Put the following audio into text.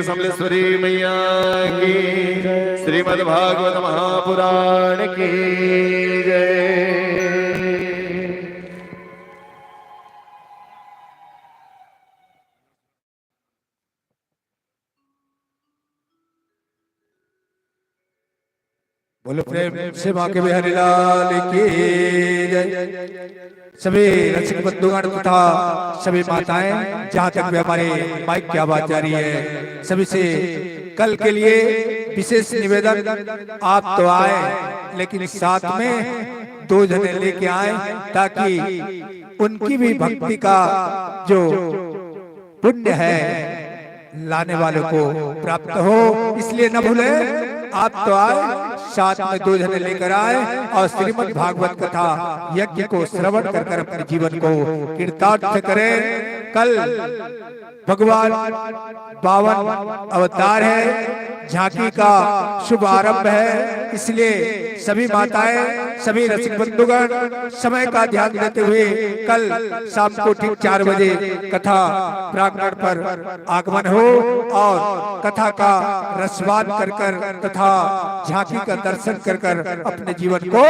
समलेश्वरी मैया की, श्रीमद् भागवत महापुराण की जय। बोलो प्रेम से मां के बिहारी लाल की जय। सभी रसिक बंधुगण तथा सभी माताएं, जहां तक भी हमारे माइक की आवाज जा रही है, सभी से कल के लिए विशेष निवेदन, आप तो आए लेकिन साथ में 2 जने लेके आए ताकि उनकी भी भक्ति का जो पुण्य है लाने वालों को प्राप्त हो। इसलिए न भूले, आप तो आए, साथ में 2 जने लेकर आए और श्रीमद् भागवत कथा यज्ञ को श्रवण कर कर अपने जीवन को कृतार्थ करें। कल भगवान 52 अवतार है, झांकी का शुभ आरंभ है। इसलिए सभी माताएं, सभी रसिक बंधुगण समय का ध्यान देते हुए कल शाम को ठीक 4 बजे कथा प्रांगण पर आगमन हो और कथा का रसवान कर कर तथा झांकी का दर्शन कर कर अपने जीवन को